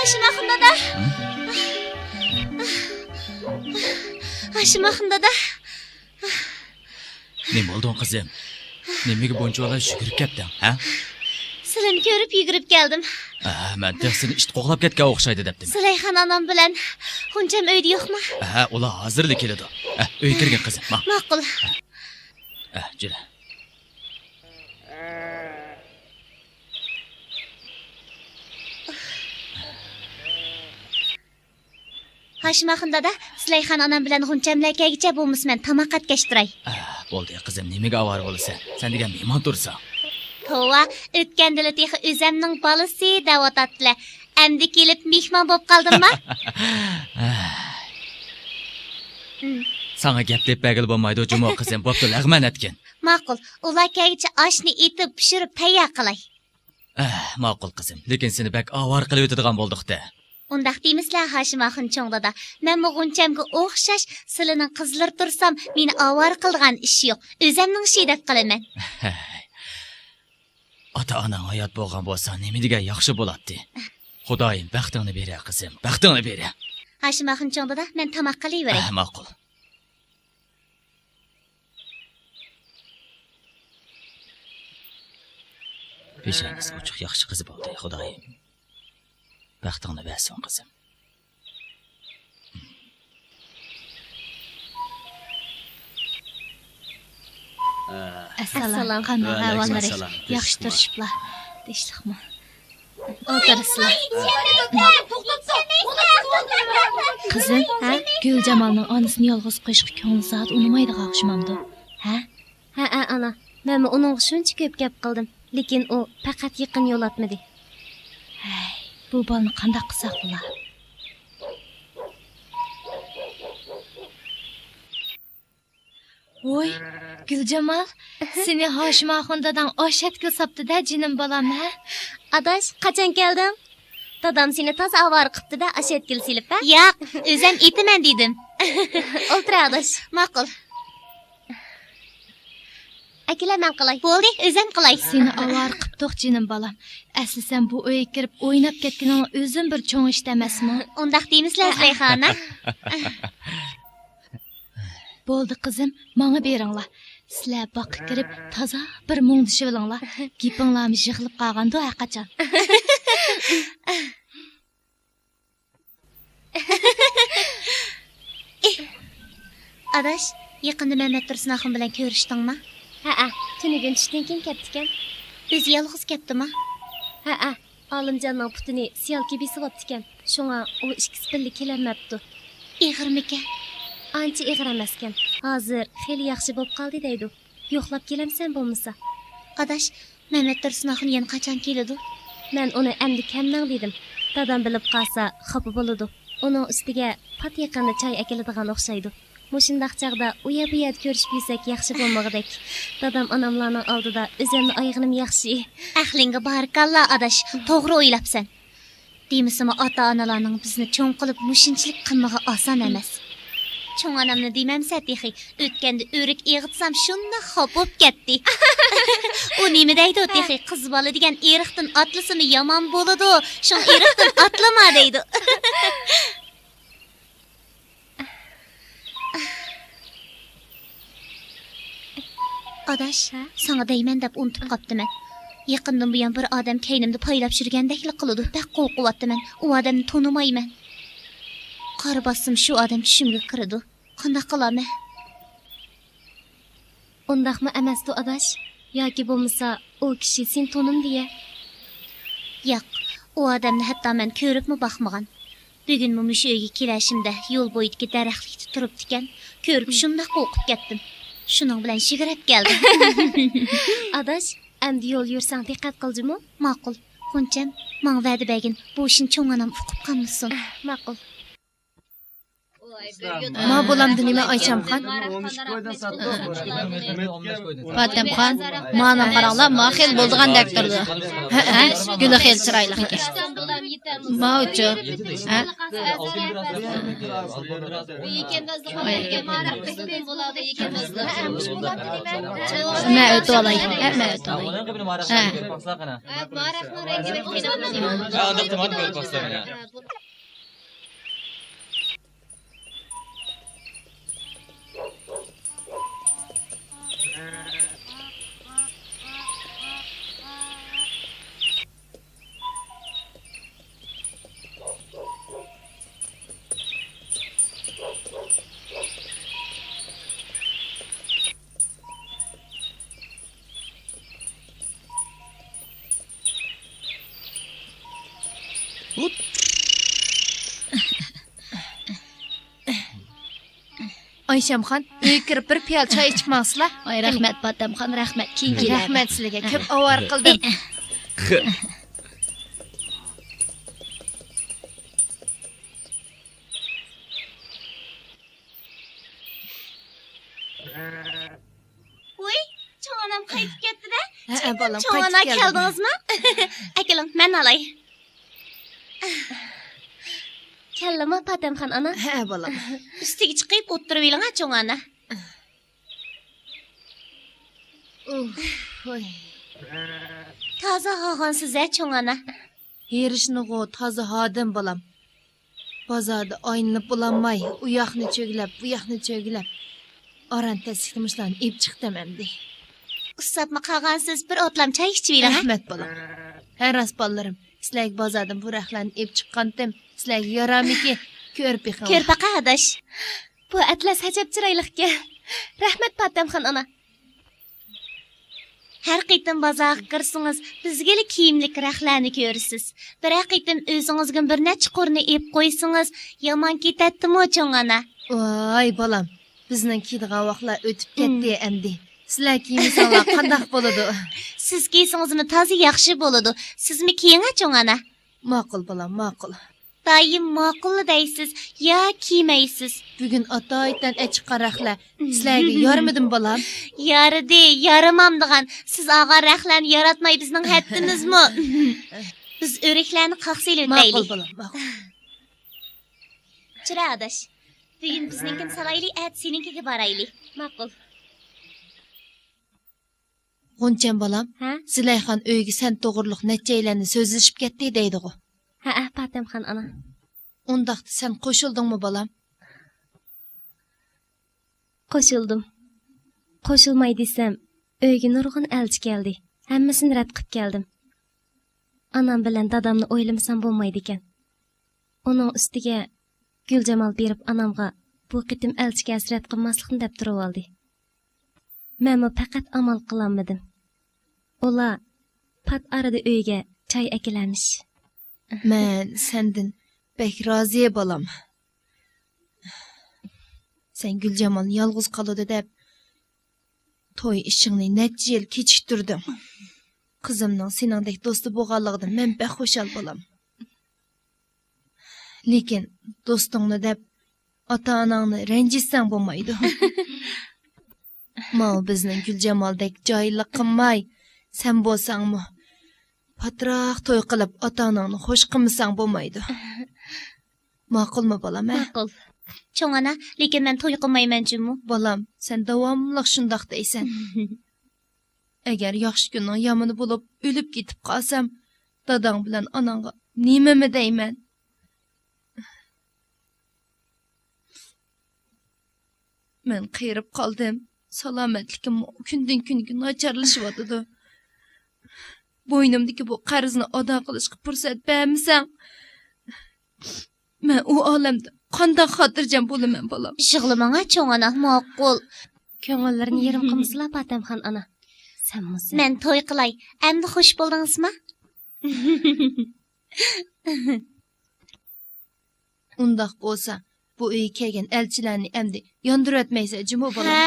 Haşimaxın dada. Haşimaxın dada. Ne oldu kızım? Nemege boncu ola şükürüp kettin, ha? Sileni görüp yugurib geldim. Ben de seni işte qoğlap ketken oqşaydı deptim. Sulayxan anam bilen Huncam öyde yok mu? Ola hazırlı keledi. Öy kirgen kızım, ma. Maqul. Jüle. Haşimaxın dada, Sulayxan anam bilen Huncamla kelgicha bo'lmasa men tamoq atgashtiray. Bo'ldi kızım, nemege avar bo'lsa? Sen degan mehmon tursa. Tova, o'tgandila texi o'zimning bolasi deb atatdilar. Endi kelib mehmon bo'lib qoldimmi? Sana gap deb bagil bo'lmaydi, jumo kızım, bo'pti, lag'man etgan. Maqul, ular kelgicha oshni etib pishirib tayyor qilay. Ma'qul kızım, lekin seni bak avar qilib o'tadigan bo'ldik-da. Undaq deymizlar Haşimaxın cho'ng dada. Men Huncamga o'xshash silining qizlar tursam, meni avar qilgan ish yo'q. O'zimning ishi deb qilaman. Ota-onang hayot bo'lgan bo'lsa, nima degan yaxshi bo'ladi. Xudoyim baxtingni beray, qizim, baxtingni beray. Haşimaxın cho'ng dada, men tamoq qilaveray. Ma'qul. Peshangiz ochiq yaxshi qiz bo'ldi, Xudoyim. Baxtingni bersin, qizim. Assalom, qanday ahvollaring? Yaxshi turishiblar. Tinchlikmi? O'tirasizlar. Qizim, Guljamalning onasini yolg'iz qo'yishga ko'ngli soat unamaydigan o'xshamamdi. Ha, ana. Men uning shuncha ko'p gap qildim, lekin u faqat yaqin yo'l atmadi. Bu bolani qanday qilsak bo'lar? Voy, Guljamal, seni Haşimaxın dadan oshadga saptida, jinim bolam, ha? Adash, qachon kelding? Dadam seni toz avar qilibdi-da, ashetkil silib, ha? Yo'q, o'zim etaman dedim. O'tir, Adash. Ma'qul. Akalar men qilay. Bo'ldi, o'zim qilay. Seni avar qilibdiq, jinim bolam. Asli sen bu uyga kirib o'ynab ketganing o'zim bir cho'ng ish emasmi? Undaq deymizlar, Sulayxon. Bo'ldi qizim, menga beringlar. Sizlar boqqa kirib toza bir mungdishib olinglar. Gapinglarni yig'ilib qolganda qachon. Adash, yaqinda Mehmet Tursunoxon bilan ko'rishdingmi? Ha, tunigun tushdan keyin ketdi-kan. O'zi yolg'iz ketdimi? Ha, Olimjonning putini siyolga besibotdi-kan. Shunga u ikkisi birga kelolmabdi. Ig'irmikan? Ancha ig'ir emaskan. Hozir xeyli yaxshi bo'lib qoldi deydi. Yo'qlab kelamsan bo'lmasa. Adash, Mehmet Tursunoxon yana qachon keladi? Men uni endi kamdan dedim. Dadam bilib qolsa xafa bo'ladi. Uning ustiga pat yaqinda choy akeladigan o'xshaydi. Mushundaq chaqda u yer bu yerda ko'rishib yursak yaxshi bo'lmag'idek. Dadam onamlarning oldida o'zimni oyog'im yaxshi. Aqlingga barakalloh, Adash, to'g'ri o'ylabsan. Demisimi ota-onalarning bizni cho'ng qilib mushunchalik qilmag'i oson emas. Cho'ng onamni demamsa texi, o'tganda o'rik eg'itsam shunda xop bo'lib ketdi. U nima deydi texi, qiz bola degan eriqdan otlisimi yomon bo'ladi. Shun eriqdan otlama deydi. Adash, sana deyman deb unutib qoptiman. Yaqindan buyon bir odam keynimda poylab yurgandekli qiladi. Baq qo'rqyaptiman. U odamni tonimayman. Qora bosim shu odam tushimga kirdi. Qanday qilaman? Undaqmi emasdi, Adash? Yoki bo'lmasa, u kishi sen tonim diye. Yo'q, u odamni hatto men ko'ribmi baxmagan. Bugun mush uyga kelishimda yo'l bo'yidagi daraxtlikda turibdi-kan, ko'rib shunda qo'rqib ketdim. Shuning bilan shigirab keldim. Adash, endi yo'l yursang diqqat qilji-mi? Ma'qul. Xuncham, men va'da bergin, bu ishni cho'ng onam uqib qolmasin. Ma'qul. Ma bolamdı nima Ayşamxon? Fatimxon, mana qaranglar, ma xil bo'ldigan deb turdi. Ha, guli xil chiroyli ekan. Ma uchu. Ha? Ma o'tib olay. Ma o'tib olay. Ayşamxon, uyga kirib bir piyola choy ichib mangsizlar. Ay, rahmat Fatimxon, rahmat. Keyin keladi. Rahmat sizlarga. Ko'p avor qildim. Voy, cho'ng onam qaytib ketdi-da. Ha, bolam, Cho'ng ona keldingizmi? Akalang, men olay. Kellimi Fatimxon ana? Ha, bolam. Ustiga chiqib o'tirib eling, cho'ng ona. Voy. Toza xo'g'onsiz cho'ng ona. Herishnigo toza xodim bolam. Bozorda oynanib bo'lolmay, u yoqni cho'glab, bu yoqni cho'glab. Oran tasdiqlashlarni ib chiqdim endi. Ustabmi qolgansiz bir o'tlam choy ichib eling. Rahmat bolam. Ha, rost bolalarim. Sizlarga bozordan bu rahlarni ib chiqqandim. Sizlarga yaramiki ko'rib yiqing. Ko'rpaqa adash. Bu atlas hajab chiroyliqga. Rahmat Fatimxon ana. Har qitim bozorga kirsangiz, bizga kiyimlik rahlarni ko'rsiz. Bir qitim o'zingizga bir necha qo'rni ib qo'ysangiz, yomon ketadimi cho'ng ona? Voy bolam, bizning kiydigan vaqtlar o'tib ketdi endi. Sizlar kiyimsizlar qanday bo'ladi? Siz kiysingizmi toza yaxshi bo'ladi. Sizmi kiying cho'ng ona? Ma'qul bolam, ma'qul. Doim ma'qul deysiz, yo kiymaysiz. Bugun ota-oydan chiqqan rahlar sizlarga yormadim bolam. Yaridi, yaramam degan. Siz og'ar rahlarni yaratmay bizning haddimizmi? Biz o'riklarni qaqsil o'taylik. Ma'qul bolam, ma'qul. Chira adash. Bugun bizninkini salaylik, at seninkiga boraylik. Ma'qul. G'uncham bolam, Ha? Zilayxon uyga sen to'g'riliq nechalarni so'zlashib ketdi deydi-ku. Ha, Fatimxon ana. Undaqda sen qo'shildingmi bolam? Qo'shildim. Qo'shilmay desam, uyga nurg'un elchi keldi. Hammasini rad qilib keldim. Anam bilan dadamni o'ylamasam bo'lmaydi ekan. Uning ustiga Guljamal berib anamga bu qitim elchiga hasrat qilmaslikni deb turib oldi. Men faqat amal qilolmadim. Ular pat arada uyga choy akilamish. Men sendin bek rozi bolam. Sen Guljamalni yolg'iz qoladi deb to'y ishingni necha yil kechiktirdim. Qizimning seningdek do'sti bo'lganligidan men bek xushal bolam. Lekin do'stingni deb ota-onangni ranjitsang bo'lmaydi. Mal bizning Guljamoldek joylik qilmay, sen bo'lsangmi patroq to'y qilib ota-onangni xush qilmasang bo'lmaydi. Ma'qulmi bolam? Ma'qul. Cho'ng ona, lekin men to'y qilmayman-chunmi? Bolam, sen davomli shundoq deysan. Agar yaxshi kunning yomoni bo'lib o'lib ketib qolsam, dadang bilan onangga nimami deyman? Men qiyirib qoldim. Salomatlikim kundan kunga nacharlashyotdi. Bo'ynimdagi bu qarzni ado qilishga fursat bermasam, men u olamda qanday xotirjam bo'laman bolam? Yig'lamanga cho'ng ona, ma'qul. Ko'ngillarni yerim qilmaslar Fatimxon ana. Senmisiz? Men to'y qilay. Endi xush bo'ldingizmi? Undaq bo'lsa, bu uyga kelgan elchilarni endi yondirib o'tmaysan, jimo bolam. Ha,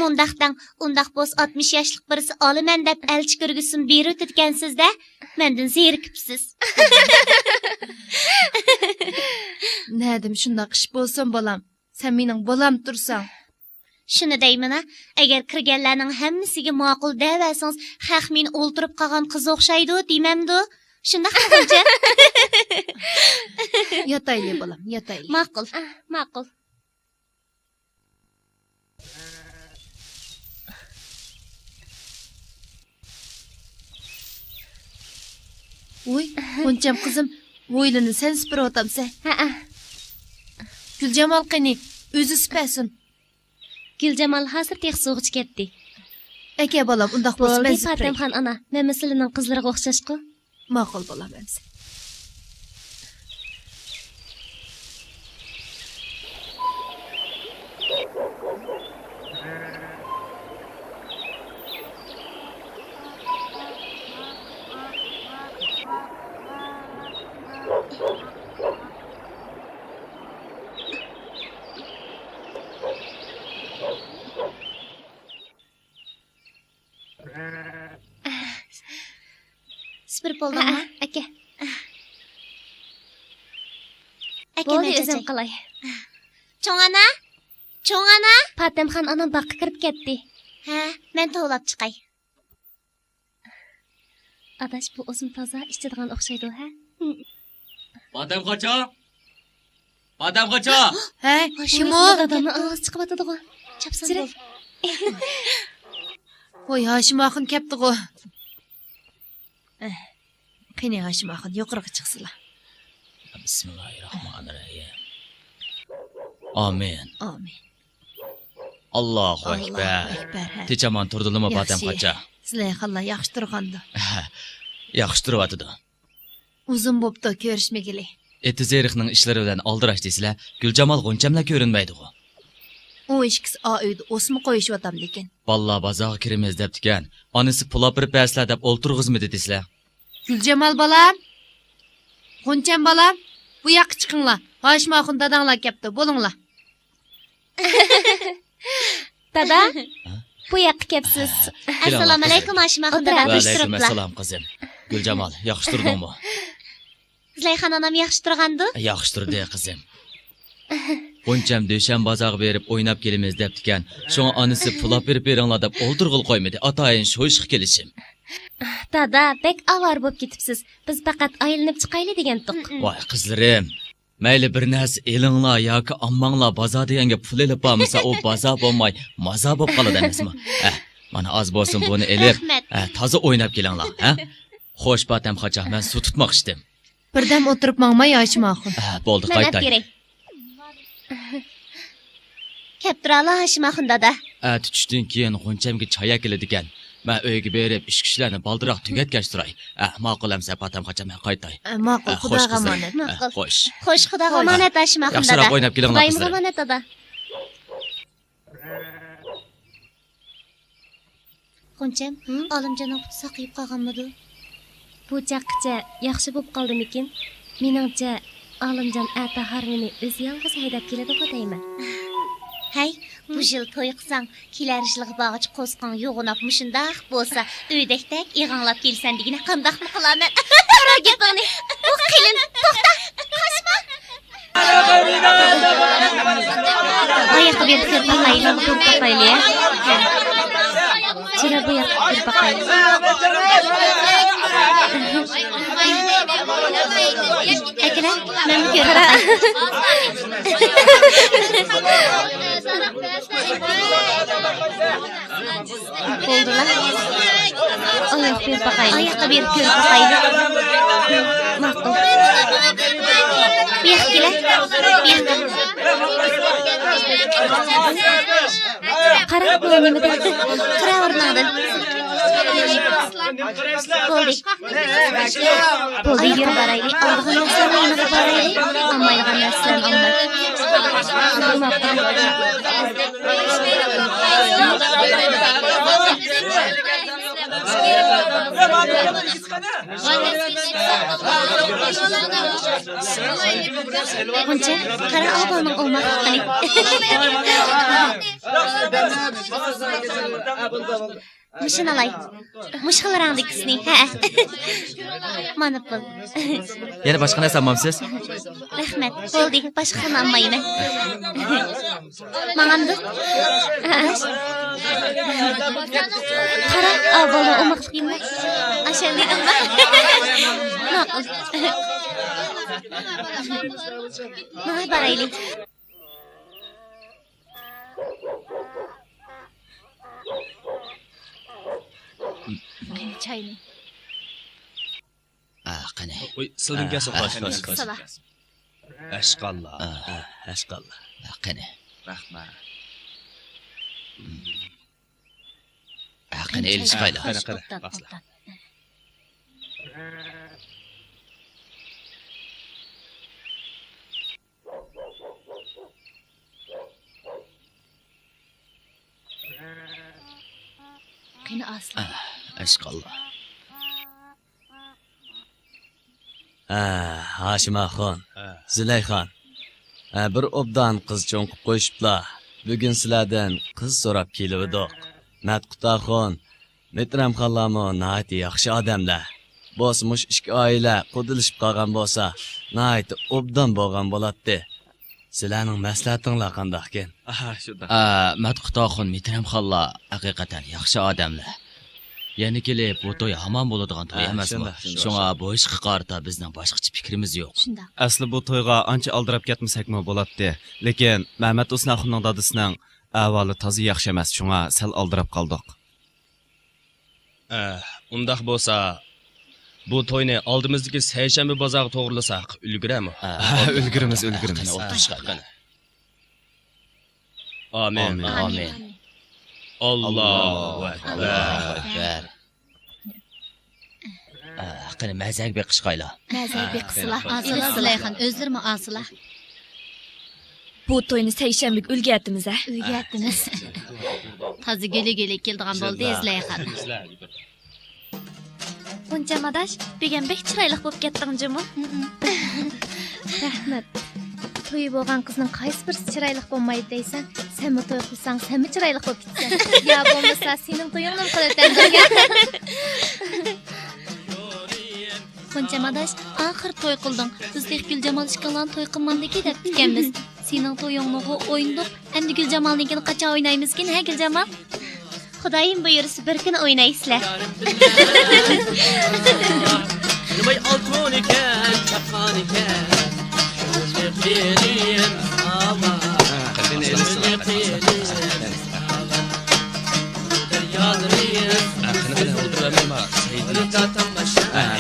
mundaqdan undaq bo'z 60 yoshlik birisi olaman deb elchi ko'rgusin berib o'tgansiz-da, mendan zerikibsiz. Nadim shundaq ish bo'lsin bolam. Sen mening bolam tursan. Shuni deyman, agar kirganlarning hammasiga ma'qul devasangiz, haq men o'ltirib qolgan qiz o'xshaydi, demamdi. Shundaq qilguncha. Yotayli bolam, yotayli. Ma'qul. Ma'qul. Oy, Xoncham qizim, o'ylini sen sipirib otamsan. Ha. Guljamal qani, o'zi sipasin. Gülcemal hazır tek soğuç ketdi. Aka bolam, undaq bo'lsa men Bo'ldi, Fatimxon ana, men mislining qizlariga o'xshashqu. Ma'qul bolam emsi. Sipirib bo'ldingmi? Aka. Aka Bo'ldi, men o'zim chachay. qilay. Cho'ng ana. Fatimxon anam baqqa kirib ketdi. Ha, men tovlab chiqay. Adash bu o'zim toza ichadigan o'xshaydi, ha? Fatimxocha! Fatimxocha! Ha, kim o? Dadamning ovozi chiqib o'tadi-ku. Chapsan Sira. bo'l. Voy, Hashim axun kepdi-ku. Qani Hashim axun, yuqoriga chiqsizlar. Bismillahirrahmanirrahim. Amin. Amin. Allohu akbar. Techaman turdilimi Fatimxocha? Sizlar xalla yaxshi turgandi. Yaxshi turyapti. Uzun bo'pti ko'rishmagili. Etizerixning ishlari bilan oldirash desizlar, Guljamal G'unchamlar ko'rinmaydi-ku. U ishkisi o uyda o'smi qo'yishyaptam lekin. Balla bazaga kiramiz debdikan. Onasi pul olib bersizlar deb o'ltirg'izmidi desizlar. Guljamal bolam. Xoncham bolam, bu yoqqa chiqinglar. Hashim axun dadanglar kepti, bo'linglar. Dada, bu yoqqa kepsiz. Assalomu alaykum Ashmaxon dada. Va alaykum assalom qizim. Guljamal, yaxshi turdingmi? Zlayxon onam yaxshi turgandi? Yaxshi turdi qizim. G'uncham Dushan bozorga berib o'ynab kelamiz debdikan. Shunga onasi pul olib berib beringlar deb o'ltirg'il qo'ymadi. Atayin sho'yishib kelishim. Dada, bek avar bo'lib ketibsiz. Biz faqat aylanib chiqayli degandik. Voy qizlarim, mayli bir narsa elinglar yoki ammanglar bozor deganga pul elib bormasa, u bozor bo'lmay, maza bo'lib qoladi emasmi? Mana az bo'lsin buni elib, toza o'ynab kelinglar, ha? Xo'sh, Fatimxocha, men suv tutmoq ichdim. Birdam o'tirib mangmay Hashim axun. Bo'ldi, Men qaytay. kerak. Kapturala Ashmaxon dada. Tutushdan keyin G'unchamga choy keladigan. Men uyga berib ish ishlarni baldiroq tugatgach turay. Ma'qul amsa Fatimxocha, men qaytay. Ma'qul, xudoga omonat. Xo'sh. Xo'sh, xudoga omonat Ashmaxon dada. Yaxshiroq o'ynab kelinglar Xudoyim qizlar. omonat dada. Xoncham, olimjon o'qib saqayib qolganmidi? Bu chaqqicha yaxshi bo'lib qoldimikin? Meningcha Olimjon ata harmini o'zi yolg'iz haydab keladi deyman. Hay, bu yil to'y qilsang, kelar yilga bag'ich qo'sqon yo'g'inab mushundaq bo'lsa, uydakdak ig'anglab kelsan degina qandaqmi qilaman? Qara gapingni. Bu qilin, to'xta. Qochma. Oyoqqa berib ko'rib boqaylik, ko'rib boqaylik. Chira bu yoqqa kirib boqaylik. Akram, men ko'raman. Bo'ldilar. Oyoq berib boqaylik. Oyoqqa berib ko'rib boqaylik. Ma'qul. Bu yoqqa kelar. Bu yoqqa. Qarab bu nima deydi? Qira o'rningdan. Bo'ldi. Bo'ldi, yurib boraylik. Oldiga narsani yeniga boraylik. Olmaydigan narsani olmaylik. Buncha qara oboning olmoqligini. Muşun alay. Muşxalarandakisini. Ha. Mana pul. Yana boshqa narsa olmamsiz? Rahmat. Bo'ldi. Boshqani olmayman. Manganda. Qara, avvalo o'maqligimni. Ashal dedimmi? Ma'qul. Mana baraylik. Çayını. Qani. Sizning kelsin xo'sh. Sala. Ashqallah. Ashqallah. Qani. Rahmat. Qani el chiqayli. Qani asla. Qini asla. Ashqallah. Hashimaxon, Zilayxon. Bir obdan qiz cho'nqib qo'yishiblar. Bugun sizlardan qiz so'rab kelibdi. Matqutaxon, Metramxonlarmo nihoyat yaxshi odamlar. Bosmush ikki oila qudilishib qolgan bo'lsa, nihoyat obdan bo'lgan bo'ladi. Sizlarning maslahatinglar qandaqkin? Shunda. Matqutaxon Mitramxonlar haqiqatan yaxshi odamlar. Yana kelib bu to'y hamon bo'ladigan to'y emasmi? Shunga bu ishga qarata bizning boshqacha fikrimiz yo'q. Shunda. Asli bu to'yga ancha aldirab ketmasakmi bo'ladi. Lekin Mehmet Usnaxonning dadisining ahvoli toza yaxshi emas, shunga sal aldirab qoldik. Undaq bo'lsa, bu to'yni oldimizdagi seshanba bozoriga to'g'rilasak, ulgurami? Ulgurimiz. Qani o'tirishqa. Amin. Amin. Allahu akbar. Qani mazak beqishqayla. Mazak beqislar. Asla Zilayxon o'zlari asla. Bu to'yni seshanbek ulgatdimiz a. Uyatimiz. Tozi geli keldigan bo'ldi Zilayxon. Buncha madash, degan bek chiroyli bo'lib ketding jimi? Rahmat. To'yi bo'lgan qizning qaysi birisi chiroyli bo'lmaydi deysan? Sen mi to'y qilsang, sen mi chiroyli bo'lib ketsan? Ya bo'lmasa sening to'yingni qilatan. Buncha madash, oxir to'y qilding. Bizdek Guljamal ishqalan to'y qilmandiki deb ekanmiz. Sening to'yingni o'yndik. Endi Guljamalnikini qachon o'ynaymizkin, ha Guljamal? Xudoyim buyursa bir kun o'ynaysizlar. Nimay altun ekan, chaqan ekan. Şöyle ama. Qani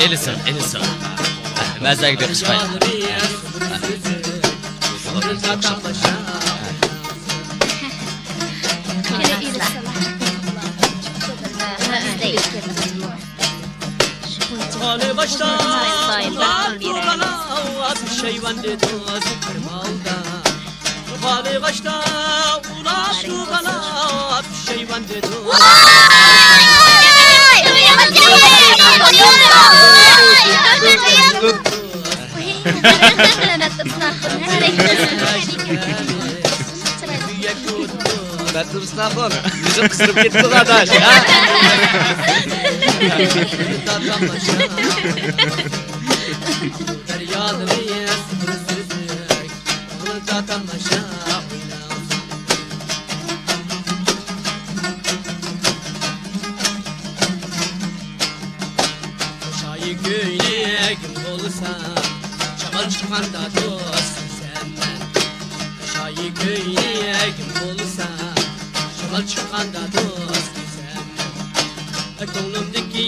Elisin. Mazak beqishqayla. Hali başta şeyvan dedi kırmalda. Hali başta ulaştı bana şeyvan dedi. Mehmet Usnaxon, yüzüm qisirib ketdi qardash. Şayı göyle kim olursa çamal çıkanda dost senden. Şayı göyle kim olursa çamal çıkanda dost senden. Gönlümdeki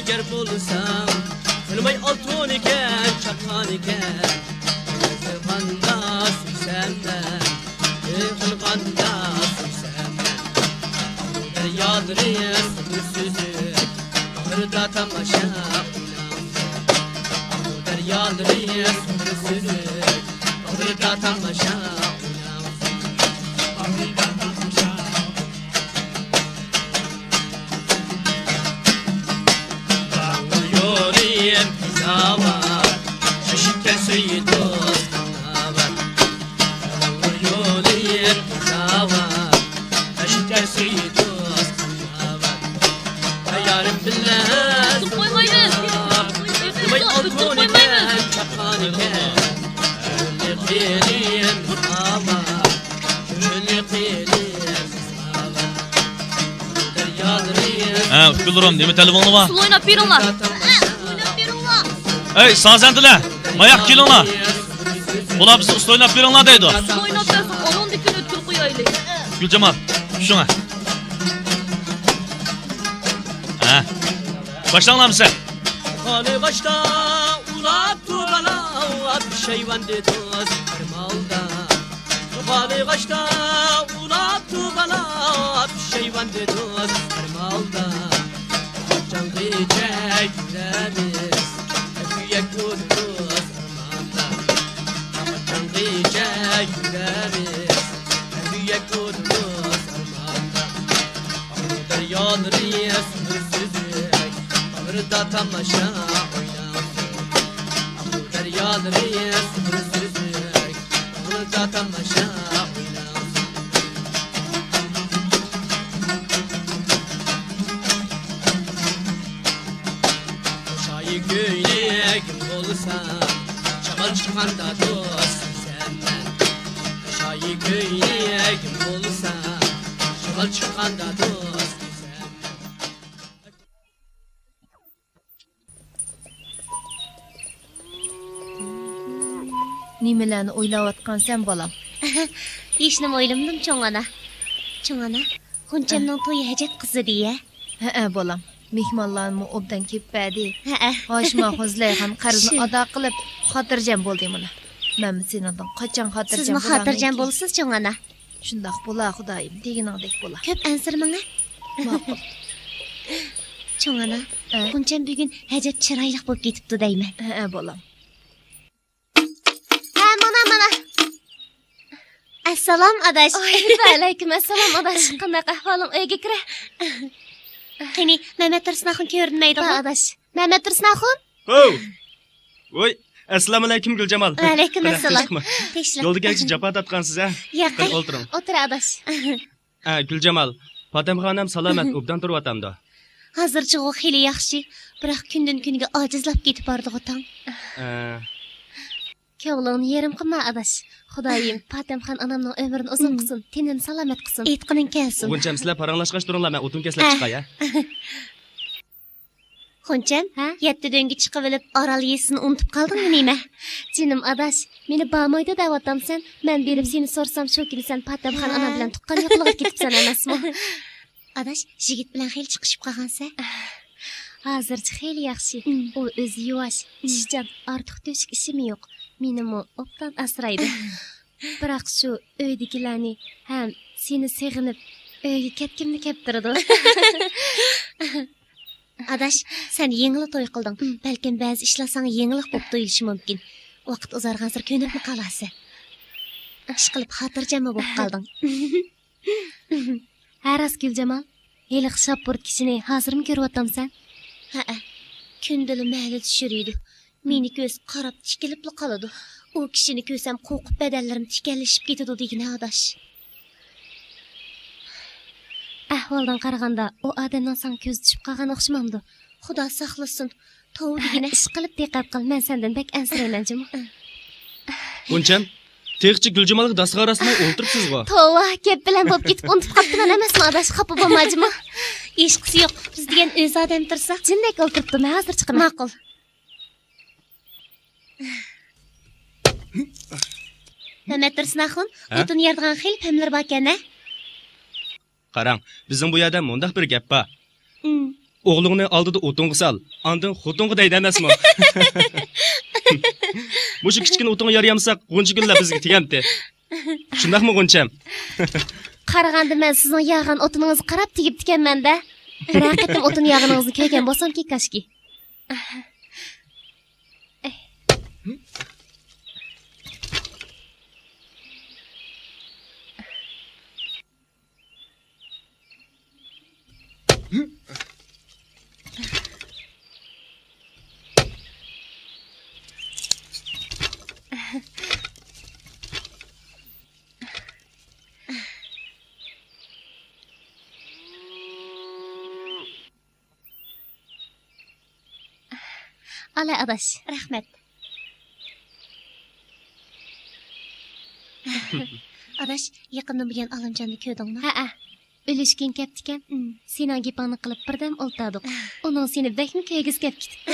yer bulursam Kılmay altın iken çakan iken Kılganda senden Kılganda senden Deryadır sızı Ahırda tamaşa Deryadır sızı Ahırda tamaşa Yorim zava Şişken suyu dost var Yorim zava Şişken suyu dost var Billah Koymayın. Vay altını ben çakanı ben Gönlü kıyılıyım ama Gönlü kıyılıyım ama Deryalarıyım Ha, Gülürüm, demi telefonu var. Sulu oynap bir onlar. Ey, sazandılar. Mayak kilonlar. Bular bizi usta oynap veringlar deydi. Sulu oynap dersin. Onun dikini ötkül koyaylı. Gülcemal, şuna. Ha. Başlanlar mısın? Kanı başta ulattı bana bir şey vandı dost kırmalda Kanı başta ulattı bana bir şey vandı dost kırmalda Can diyecek yüreğimiz Büyük vurdu kırmalda Can diyecek yüreğimiz Büyük vurdu kırmalda Deryaları sınırsızlık Ağrıda tamaşa oynasın Bu deryaları sınırsızlık Ağrıda tamaşa oynasın Şayı göyle kim olsa Çamal çıkanda dost senden Şayı göyle kim olsa Çamal çıkanda dost Nimelarni o'ylayotgan sen bolam? Hechnim o'ylamdim cho'ng ona. Cho'ng ona, Xunchamning to'yi hajat qizi deya. Ha bolam. Mehmonlarni obdan kelibdi. Ha. Hoshma Hozlayxon qarzni ado qilib xotirjam bo'ldim mana. Men sendan qachon xotirjam Sizmi bo'laman? xotirjam bo'lsiz cho'ng ona. Shundoq bo'la xudoyim, deganingdek bo'la. Ko'p ansirmang. Ma'qul. Cho'ng ona, Xuncham bugun hajat chiroyli bo'lib ketibdi deyman. Ha bolam. Mana. Assalom adash. Alaykum assalom adash. Qanday ahvoling? Uyga kira. Qani, Mehmet Tursunoxun ko'rinmaydi. Ha adash. Mehmet Tursunoxun? Ho! Voy, assalomu alaykum Guljamal. Alaykum assalom. Yo'lda kelchi japa topgansiz a? Yo'q. O'tiring. O'tir adash. Ha, Guljamal, Fatimxonam salomat obdan turyapti. Hozircha u xili yaxshi, biroq kundan kunga ojizlab ketib bordi o'tang. Ko'nglimni yerim qilma adash. Xudoyim Fatimxon onamning umrini uzun qilsin, tenini salomat qilsin. Aytqining kelsin. Buncham sizlar paranglashqach turinglar, men o'tin keslab chiqay a. Xuncham, 7 do'nga chiqib olib, Orol yesini unutib qoldingmi nima? Jinim adash, meni bamoyda da'vatamsan, men berib seni so'rsam shu kuni sen Fatimxon onam bilan tuqqan yo'qlig'iga ketibsan emasmi? Adash, yigit bilan xil chiqishib qolgansa? Hozircha xeyli yaxshi. U o'zi yuvosh, ishchan, ortiq to'shik ishim yo'q. Menimi obdan asraydi. Biroq shu uydagilarni ham seni seg'inib uyga ketgimni keltirdi. Adash, sen yengli to'y qilding. Balkim ba'zi ishlar senga yengillik bo'lib tuyulishi mumkin. Vaqt uzargan sir ko'nibmi qolasiz. Ish qilib xotirjam bo'lib qolding. Haras Guljamal, heli shapurt kishini hozirmi ko'ryaptamsan? Ha. Kundili mayli tushiriydi. Meni ko'z qarab tikilib qoladi. U kishini ko'rsam qo'rqib badallarim tikallashib ketadi degan adash. Ahvoldan qaraganda u odamdan san ko'z tushib qolgan o'xshamamdi. Xudo saqlasin. Tov degina ish qilib diqqat qil, men sendan bek ansirayman jimo. Buncham, texchi Guljamalga dasg'a rasmay o'ltiribsiz-ku. Tova, gap bilan bo'lib ketib unutib qolibman emasmi adash, xafa bo'lmajmi? Ish qisi yo'q. Biz degan o'z odam tursa, jindek o'ltiribdi, men hozir chiqaman. Ma'qul. Mehmet Tursunoxun, o'tin yerdigan xil pamlar bor ekan-a? Qarang, bizning bu yerda mundaq bir gap bor. O'g'lingni oldida o'tinga sol, ondan xotinga deydi emasmi? Mushu kichkina o'tinga yarayamsak, g'uncha gullar bizga tegamdi. Shundaqmi G'uncham? Qaraganda men sizning yag'an o'tiningizni qarab tegib tikanman-da. Bir haqiqatan o'tin yag'aningizni ko'rgan bo'lsam kekashki. Ala adaş. Rahmet. Adaş, yaqindan buyon Alimjonni ko'rdingmi? Ha. Ölüşkün keptiken. Senin gepingni qilib birdan o'ltirdik. Onun seni bekmi köygiz kep ketibdi.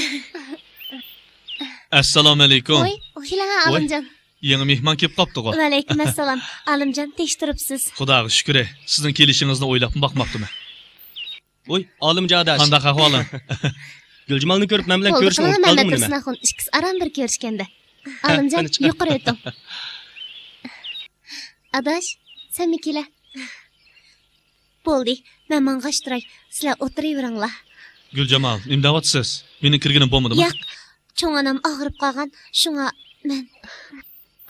Assalomu alaykum. Oy, kelin Alimjon. Yangi mehmon kelib qopdi-ku. Va alaykum assalom. Alimjon, tekshiribsiz. Xudoga shukr. Sizning kelishingizni o'ylab boqmoqdiman. Oy, olimjon adash. Qanday ahvoling? Guljimalni ko'rib men bilan ko'rishni unutib qoldimmi nima? Tursunaxon ikkisi aram bir ko'rishganda. Alimjon, yuqori o'tim. Adaş, sen mi kela? Bo'ldi. Men mang'ashtiray. Sizlar o'tiraveringlar. Guljamal, nimdayotsiz? Meni kirginim bo'lmadimi? Yo'q. Cho'ng onam og'rib qolgan. Shunga men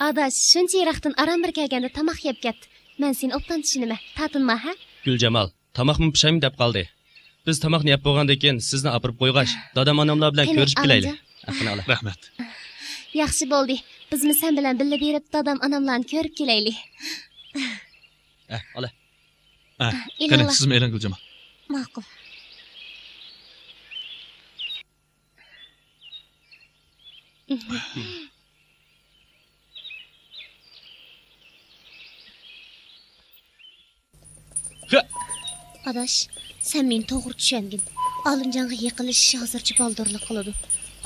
Adaş, shuncha yiroqdan aram bir kelganda tamoq yeb ketdi. Men seni obdan tushunima. Tatinma, ha? Guljamal, tamoqni pishaymi deb qoldi. Biz tamoqni yeb bo'lgandan keyin sizni opirib qo'yg'ash, dadam onamlar bilan ko'rishib kelaylik. Qani Rahmat. Yaxshi bo'ldi. Bizmi sen bilan birga berib dadam onamlarni ko'rib kelaylik. Ola. Qani sizmi e'lon Guljamal? ma'qul. Adaş, sen meni to'g'ri tushunding. Alimjonga yiqilishish hozircha boldurlik qiladi.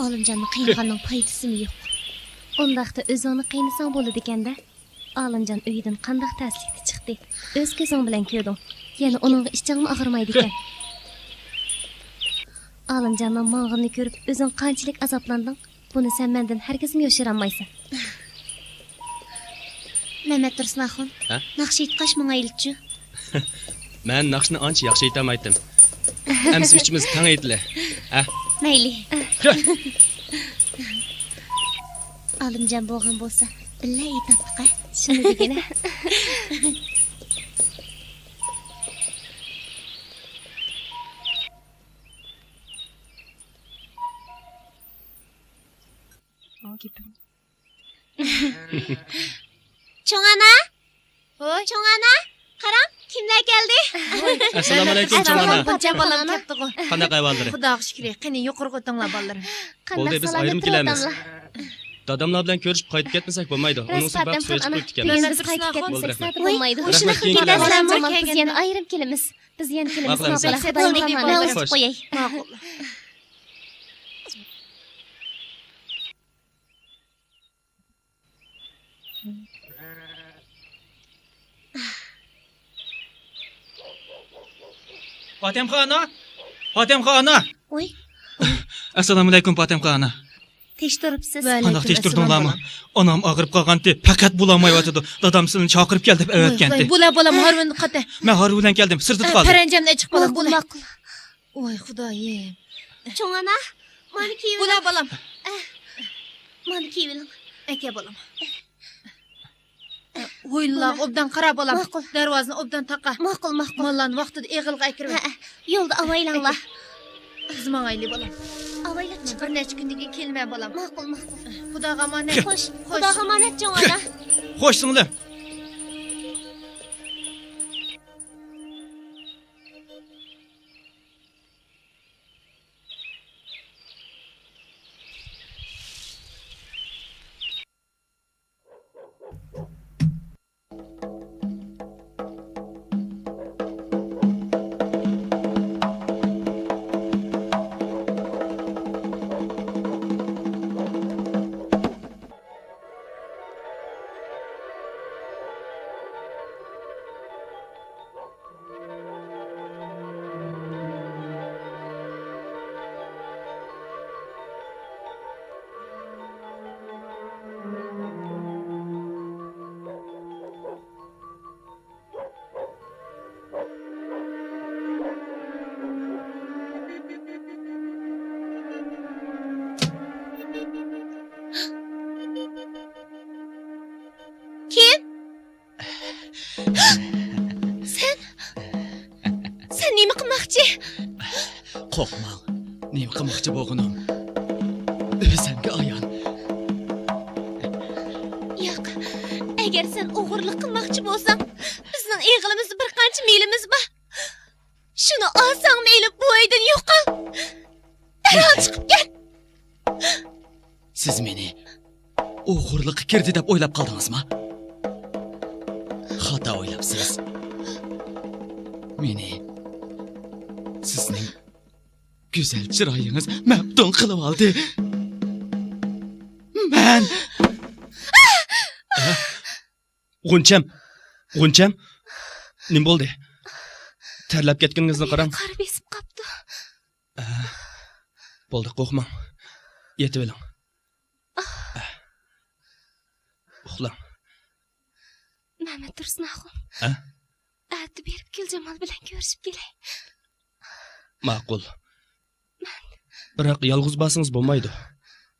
Alimjonni qiynag'anning foydasimi yo'q. Ondaqda o'zingni qiynasang bo'ladi ekanda. Alimjon uyidan qanday taslikda chiqdi? O'z ko'zing bilan ko'rding. Yana uningga ichingmi og'rimaydi ekan. Alimjonning mang'ini ko'rib o'zing qanchalik azoblanding? Buni sen mendan hargizmi yoshiranmaysan. Mehmet Tursunaxon, naqsh aytqash menga aytchi. Men naqshni ancha yaxshi aytamaydim. Amsi uchimiz tang aytli. Mayli. Alimjon bo'lgan bo'lsa, billa aytadiq-a. Shuni degina. Cho'ng ana? Voy, cho'ng ana? Qarang, kimlar keldi? Assalomu alaykum cho'ng ana. Buncha bolam ketdi-ku. Qanday qayvaldir? Xudoga shukr. Qani yuqorga o'tinglar bolalar. Bo'ldi, biz ayrim kelamiz. Dadamlar bilan ko'rishib qaytib ketmasak bo'lmaydi. Uning sabab so'rashib o'tdik. Biz qaytib ketmasak bo'lmaydi. Rahmat, keyin kelamiz. Biz yana ayrim kelamiz. Biz yana kelamiz. Bo'ldi, men o'zib qo'yay. Ma'qul. Fatimxona. Voy, Assalomu alaykum Fatimxona. tekshiribsiz. Qanday tekshirdinglarmi? Onam og'rib qolgandi, faqat bo'lamayotdi. Dadam sizni chaqirib keldi deb aytgandi. Bo'la bolam Harun qata. Men Harun bilan keldim, sirtib qoldim. Paranjamni chiqib bolam bo'la. Ma'qul. Voy xudoyim. Cho'ng ana, meni kiyib. Bo'la bolam. Meni kiyib. Aka bolam. O'yinlar obdan qara bolam. Ma'qul. Darvozani obdan taqa. Ma'qul. Mollarni vaqtida eg'ilga kirib. Yo'lda avaylanglar. Biz mang'ayli bolam. Avaylab Bir necha kundan keyin kelmay bolam. Ma'qul. Xudoga omonat. Xo'sh, Xudoga omonat cho'ng ana. Xo'sh singlim. Sen nima qilmoqchi? Qo'rqmang. Nima qilmoqchi bo'lganim? O'zimga ayon. Yo'q. Agar sen o'g'irlik qilmoqchi bo'lsang, bizning eg'ilimiz bir qancha milimiz bor. Shuni olsang meyli bu uydan yo'qol. Darhol chiqib ket. Siz meni o'g'irliqqa kirdi deb o'ylab qoldingizmi? Xato o'ylabsiz. Meni sizning go'zal chiroyingiz maftun qilib oldi. Men G'uncham. Nim bo'ldi? Terlab ketganingizni qarang. Qor besib qopdi. Bo'ldi, qo'rqmang. Yetib oling. Uxlang. Mehmet Tursunaxon. Ha? Ati berib Guljamal bilan ko'rishib kelay. Ma'qul. Biroq yolg'iz basingiz bo'lmaydi.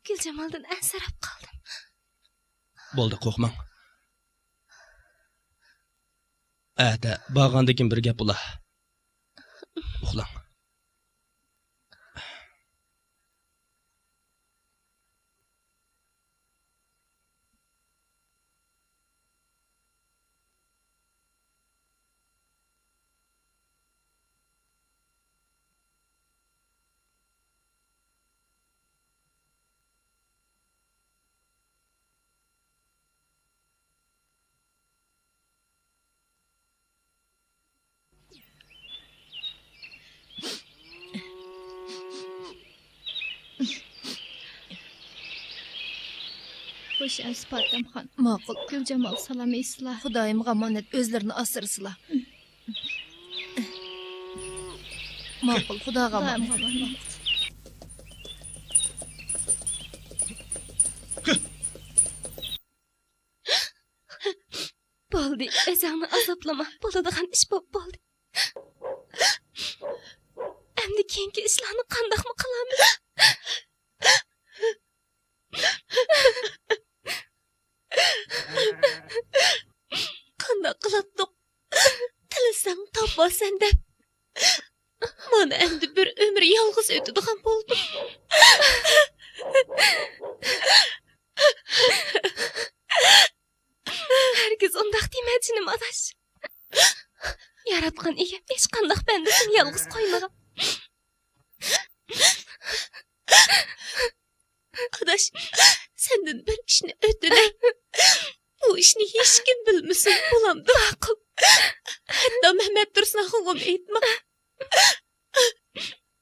Guljamaldan ansirab qoldim. Bo'ldi, qo'rqmang. Ata, bag'andakin bir gap bo'lar. Uxlang. Xo'sh, Aspatamxon. Ma'qul. Guljamal salom eysizlar. Xudoyimga omonat o'zlarini asırsılar. Ma'qul, Xudoga omonat. Bo'ldi, o'zingni azoblama. Bo'ladigan ish bo'ldi. Endi keyingi ishlarni qandoqmi qilamiz? Qandoq qilibdiq? Tilasang topasan deb. Mana endi bir umr yolg'iz o'tadigan bo'ldim. Herkes undaq deməcinim adaş. Yaratqan egem hech qandaq bendasini yolg'iz qo'ymagan. Adaş, senden bir ishni o'tinay. Bu ishni hech kim bilmasin, bo'lamdi. Ma'qul. Hatto Mehmet Tursunaxonga aytma.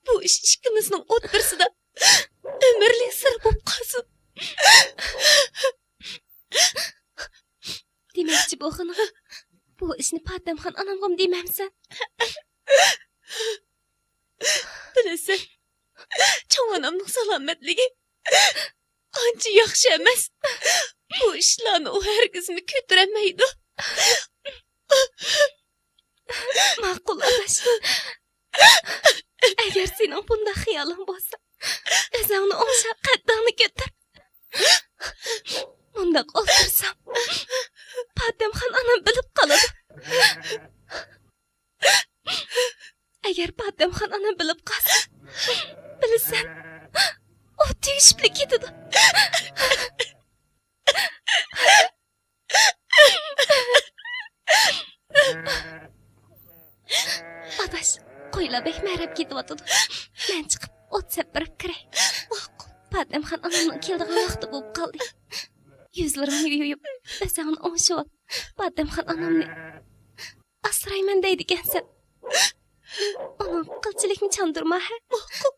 Bu ish ikkimizning o'ttirsida umrlik sir bo'lib qolsin. Demakchi bo'g'ini, bu ishni Patamxon onamga demamsan? Bilasan, cho'ng onamning salomatligi ancha yaxshi emas. Bu ishlarni u hargizmi ko'taramaydi. Ma'qul adash. Agar sening bunday xiyoling bo'lsa, o'zingni o'ngshab qaddingni ko'tar. Undaq o'ldirsam, Patamxon onam bilib qoladi. Agar Patamxon onam bilib qolsa, bilasan, o tüyüşüp ketadi. Adaş, qo'ylar bek marab ketyapti. Men chiqib ot sepirib kiray. Ma'qul. Patamxon onamning keldigan vaqti bo'lib qoldi. Yuzlarimni yuyib, o'zingni o'ngshib ol. Patamxon onamni asrayman deydi ekansan. Onun qilchilikni chandurma, ha? Ma'qul.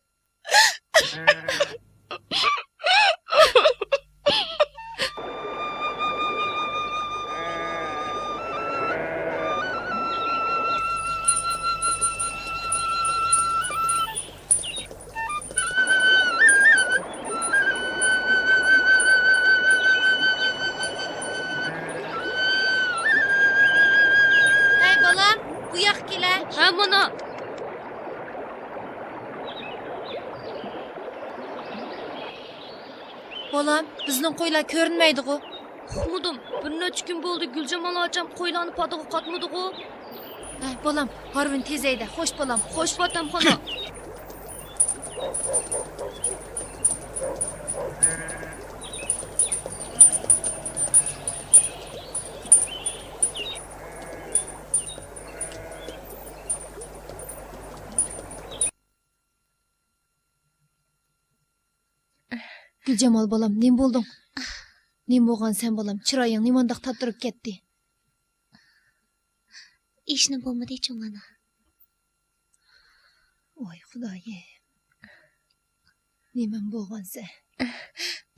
Hey balam, bu yoq kela. Ha, mana. Balam, bizning qo'ylar ko'rinmaydi-ku. Uqmadim. Bir necha kun bo'ldi Guljamal ocham qo'ylarni padaga qatmadi-ku. Hey balam, Harvin tezayda. Xo'sh balam, Xo'sh, Patamxon. Gülcemal bolam, nem boldun? Nem bolgan sen bolam, chiroying nimandaq tattirib ketdi. İşni bo'lmadi cho'ng ana. Oy xudoyim. Nimam bo'lgansa.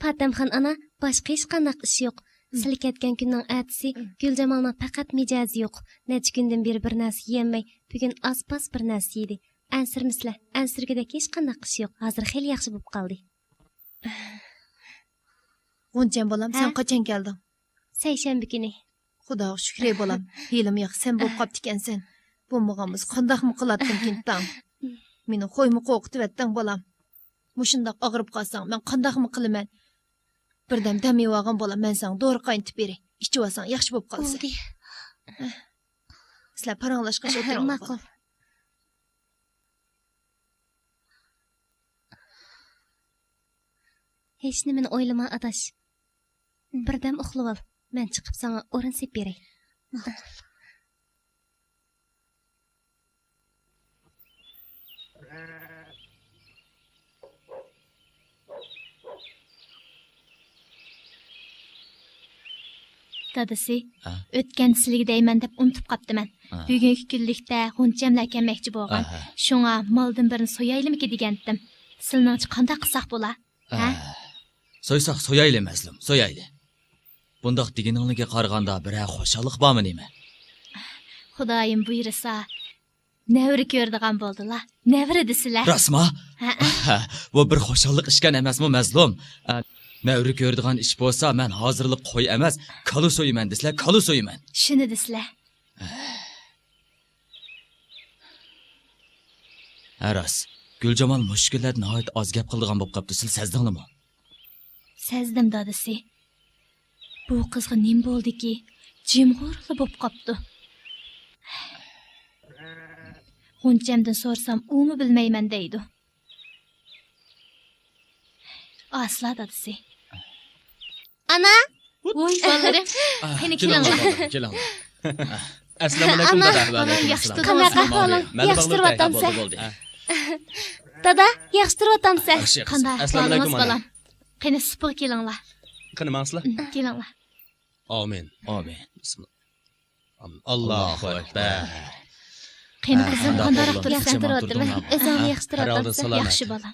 Patamxon ana, boshqa hech qanday ish yo'q. Sil ketgan kunning ertasi Guljamalning faqat mijozi yo'q. Necha kundan beri bir narsa yemay, bugun aspas bir narsa yedi. Ansirmislar, ansirgidek hech qanday ish yo'q. Hozir xeyli yaxshi bo'lib qoldi. G'uncham bolam, sen Ha? qachon kelding? Seshanba kuni. Xudoga shukr bolam. Helim yo'q, sen bo'lib qopti ekansan. Bo'lmaganmiz qandaqmi qilatding kintam? Meni qo'ymi qo'qitib etding bolam. Mushundaq og'rib qolsang, men qandaqmi qilaman? Birdam damib olgan bolam, men sen dori qaynitib beray. Ichib olsang yaxshi bo'lib qolsa. Bo'ldi. Sizlar paranglashqacha o'tiringlar. Ma'qul. Hech nimani o'ylama adash. Birdam uxlab ol. Men chiqib sana o'rin sep beray. Dadasi, Ha? o'tgan sizlarga deyman deb unutib qoptiman. Ha. Bugungi kunlikda g'unchamlar kelmoqchi bo'lgan. Aha. Shunga moldan birini so'yaylimki degandim. Sizlarning qanday qilsak bo'la? Ha? So'ysak so'yayli mazlum, so'yayli. Bundaq deganingizga qaraganda biror xo'shalik bormi nima? Xudoyim buyursa, nevri ko'rdigan bo'ldilar. Nevri desizlar. Rasma? Ha. Bu bir xo'shalik ishkan emasmi mazlum? Navri ko'rdigan ish bo'lsa, men hozirlik qo'y emas, kalu so'yman deslar, kalu so'yman. Shuni desizlar. Aras, Guljamal mushkullar nihoyat oz gap qildigan bo'lib qopti, siz sezdingmi? Sezdim dadasi. Bu qizga nim bo'ldiki, jimg'urli bo'lib qopti. G'unchamdan so'rsam, umi bilmayman deydi. Asla dadasi. Ana, Voy bolalarım. Qani kelinglar. Kelinglar. Assalomu alaykum Ana, dada. Ana yaxshi qanaqa ahvoling? Mana Yaxshi bog'lar turyotamsan? Bo'ldi. Dada, yaxshi turyotamsan? Yaxshi. Qanday Assalomu alaykum, ahvolingiz ana. bolam? Qani sipiq kelinglar. Qani mansizlar? Kelinglar. Amin. Amin. Allohu akbar. Qani qizim qanday qanday bo'ldi? Yaxshi turibdi? turyotirman. O'zing yaxshi Har holda turyotamsan? salomat. Yaxshi bolam.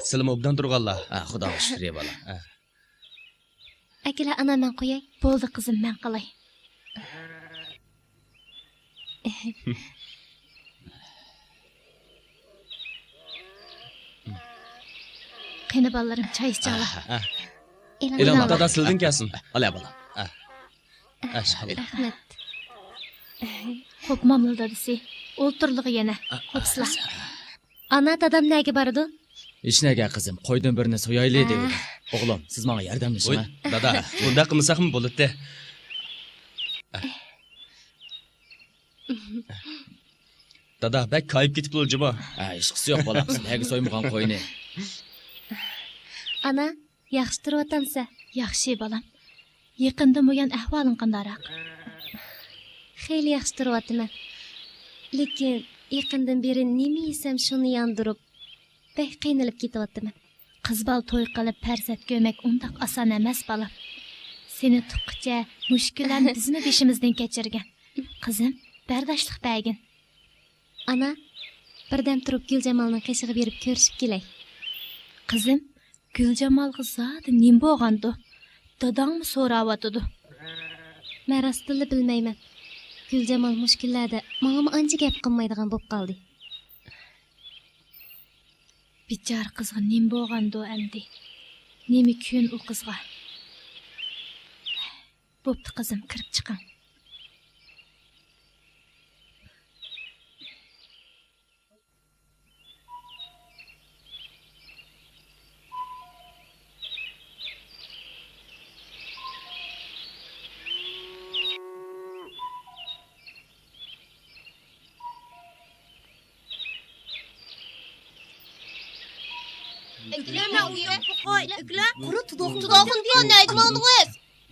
Sizlar obdan turganlar. Xudoga shukr bola. Akila ana men qo'yay. Bo'ldi qizim, men qilay. Qani bolalarim, choy ichinglar. E'lon Dada sizdan kelsin. Ala bola. Ashhadu. Rahmat. Xo'p, mamlul dadasi. O'ltirlig'i yana. Xo'psizlar. Ana dadam nega bordi? Hech nega qizim, qo'ydan birini so'yayli dedi. O'g'lim, siz menga Voy, yordamlashing. dada, bunda qilmasakmi bo'ladi? Dada, bak kayib ketib o'ljima. Hech qisi yo'q bolam, siz nega so'ymagan qo'yni? Ana, yaxshi turyotamsan? Yaxshi bolam. Yaqindan bo'lgan ahvoling qandaroq? Xeyli yaxshi turyotaman. Lekin yaqindan beri nima yesam shuni yondirib, bek qiynalib ketyapman. Qiz bal to'y qilib farzand ko'mak undaq oson emas bolam. Seni tuqqcha mushkullarni bizni beshimizdan kechirgan. Qizim, bardoshlik bergin. Ana, birdan turib Guljamalning qishig'i berib ko'rishib kelay. Qizim, Guljamalga zodi nim bo'lgandi? Dadangmi so'rayotdi? Men rostini bilmayman. Guljamal mushkullarda menga ancha gap qilmaydigan bo'lib qoldi. Bichar qizga nim bo'lgandi endi. Nima kun u qizga? Bo'pti qizim, kirib chiqing.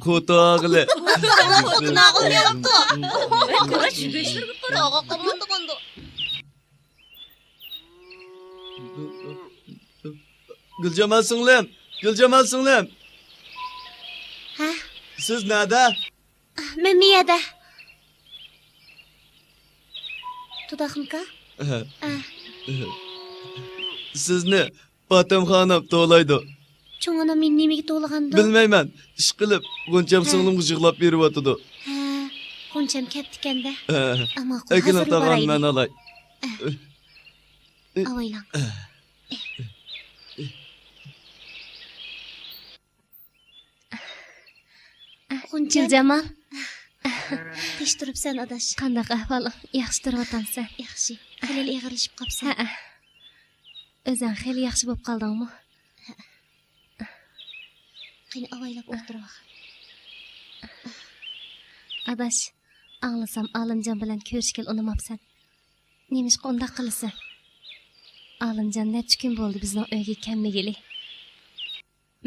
Kutog'li. Guljamal singlim, Gülcemal singlim. Ha? Siz nerede? Men miyada. Tudaqmka? Sizni Patem xonam to'laydi. Cho'ng onam men nimaga to'lag'andi? Bilmayman. Ish qilib, Goncham singlimga yig'lab beryotdi. Ha, Qoncham ketdi-kanda. Ammo Ekin hozir tag'an boraylik. men olay. Avaylang. Qoncham, Guljamal, tish turibsan adash. qandaq ahvoling? Yaxshi turyotamsan? Yaxshi. Xilil ig'irlashib qopsan. Ha. O'zing xeyli yaxshi bo'lib qoldingmi? Qani avaylab o'tirib. Adash, anglasam Olimjon bilan ko'rishga unamabsan. Nemishqa undaq qilasan? Olimjon necha kun bo'ldi bizning uyga kelmagili.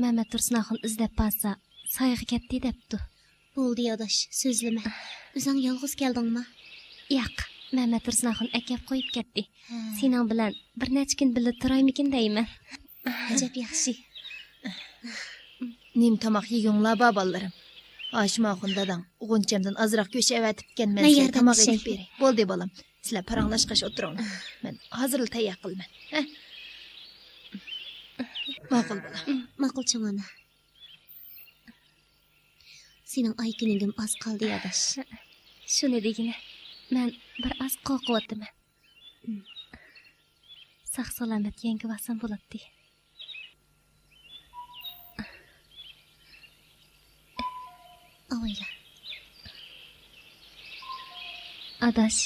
Mehmet Tursunoxun izlab borsa, soyga ketdi debdi. Bo'ldi adash, so'zlama. O'zing yolg'iz keldingmi? Yo'q, Mehmet Tursunoxun akab qo'yib ketdi. Sening bilan bir necha kun birga turaymikin deyman. Ajab yaxshi. Nim tamaq yeginglar babalarım. Aşmağın dadam, Gonçamdan azraq go'sht avatibgan men Men sizga yordam tamaq etay. edib beray. Bo'ldi bolam. Sizlar paranglashqash o'tiringlar. Men hozir tayyor qilman. Ma'qul bolam. Ma'qul cho'ng ona. Sening ay kuningim oz qoldi adash. Shuni degina, men bir oz qo'rqyapman. Sog' salomat yangi vasam bo'ladi. Avayla. Adash,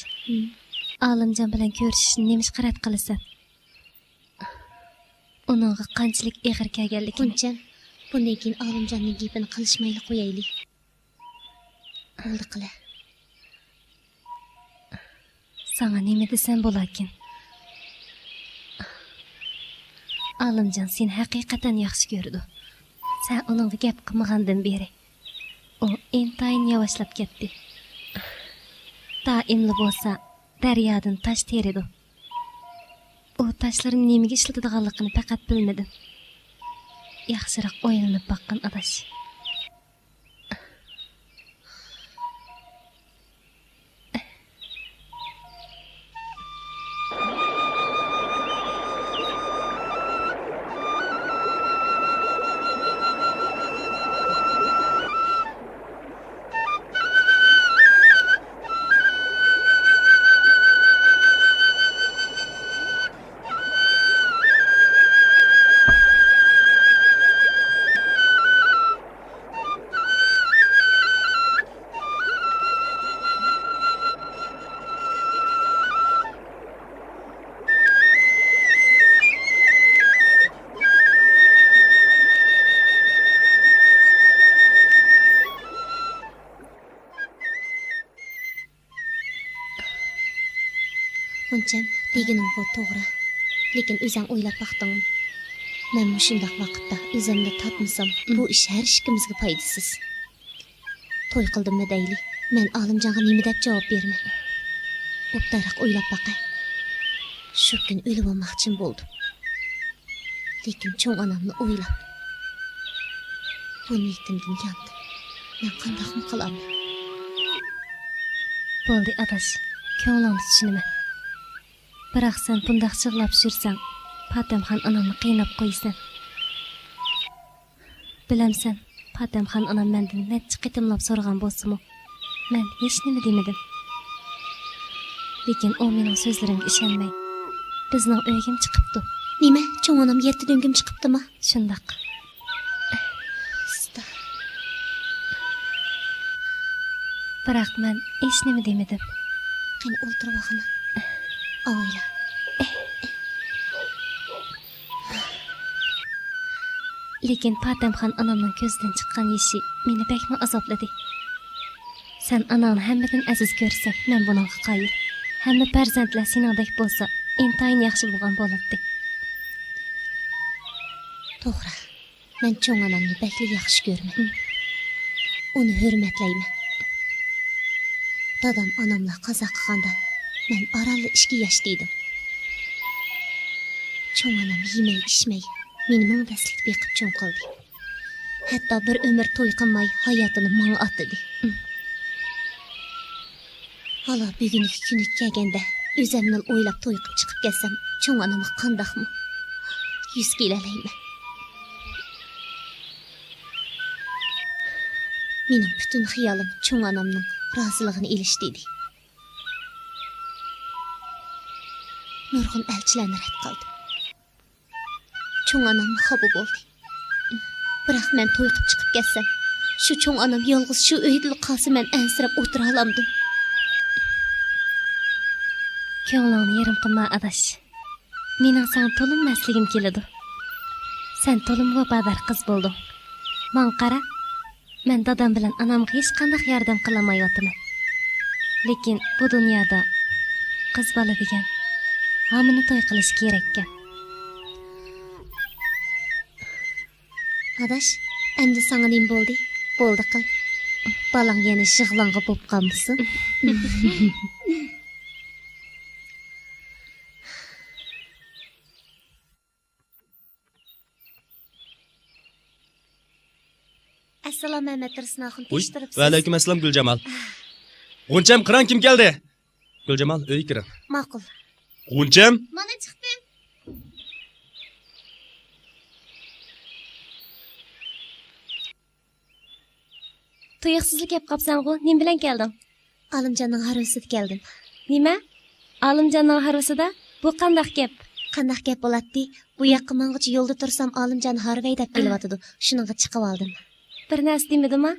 Olimjon bilan ko'rishishni nemish qarat qilasan? Uningga qanchalik ig'ir kelganligini. Qoncham, bundan keyin Olimjonning gapini qilishmayli qo'yaylik. Bo'ldi qila. Sana nima desam bo'larkin? Olimjon seni haqiqatan yaxshi ko'rdi. Sen uningga gap qilmagandan beri u intayin yavaşlab ketdi. Daimli bo'lsa daryodan tosh teridi. U toshlarni nimaga ishlatadiganligini faqat bilmadim. Yaxshiroq o'ylanib boqqan adash. Qoncham, deganing bu to'g'ri. Lekin o'zing o'ylab baqdingmi? Men shundaq vaqtda o'zimni tatmasam, bu ish har ikkimizga foydasiz. To'y qildimmi deyli, men Olimjonga nima deb javob bermay. O'ptaroq o'ylab baqay. Shu kun o'lib olmoqchim bo'ldi. Lekin cho'ng onamni o'ylab. Bu niyatimdan yandim. Men qandoqmi qilaman? Bo'ldi adash, ko'nglimni tushunaman. Biroq sen bundaq chig'lab yursang, Patemxon onamni qiynab qo'ysan. Bilamsan, Patemxon onam mendan necha qitimlab so'ragan bo'lsa-mu, men hech nima demadim. Lekin u mening so'zlarimga ishonmay, bizning uyga chiqibdi. Nima? Cho'ng onam yerda döngim chiqibdimi? Shundoq. Biroq men hech nima demadim. Qani o'ltirib vaqini. Avayla. Lekin Patemxon onamning ko'zidan chiqqan yeshi meni bekmi azobladi. Sen anangni hammadan aziz ko'rsan, men buningga qoyil. Hamma farzandlar seningdek bo'lsa, intayin yaxshi bo'lgan bo'ladi. To'g'ri. Men cho'ng onamni bekli yaxshi ko'raman. Uni hurmatlayman. Dadam onamla qazo qilganda men oralli ishga yashdiydim. Cho'ng onam yemay, ichmay, meni mingdaslik beqib cho'ng qildi. Hatto bir umr to'y qilmay hayotini menga atdi. Hala bugungi kuni kelganda o'zimni o'ylab to'y qilib chiqib kelsam, cho'ng onamga qandaqmi? 100 kelalayman. Mening bütün xiyolim cho'ng onamning roziligini elish dedi. Nurg'un elchilarni rad qildi. Cho'ng onam xafa bo'ldi. Biroq men to'y qilib chiqib kelsam, shu cho'ng onam yolg'iz shu uyda qolsa men ansirab o'tira olamdim. Ko'nglingni yerim qilma adash. Mening sana to'linmasligim keladi. Sen to'lim vafodor qiz bo'lding. Men qara, men dadam bilan anamga hech qanday yordam qilolmayotman. Lekin bu dunyoda qiz bola degan hamini to'y qilish kerak ekan. Adash, endi sana nim bo'ldi? Bo'ldi qil. Balang yana shig'longa bo'lib qolmisan. Assalomu alaykum Tirishnaxon, tekshiribsiz. Va alaykum assalom Guljamal. G'uncham qiran kim keldi? Guljamal, uyga kiring. Ma'qul. G'uncham? Mana chiqdim. Tuyuqsizlik yap qapsan-ku, nim bilan kelding? Olimjonning harvasida keldim. Nima? Olimjonning harvasida? Bu qandaq gap? Qandaq gap bo'ladi? Bu yoqqa mengacha yo'lda tursam Olimjon harvay deb kelyotidi. Shuningga chiqib oldim. Bir narsa demedimi?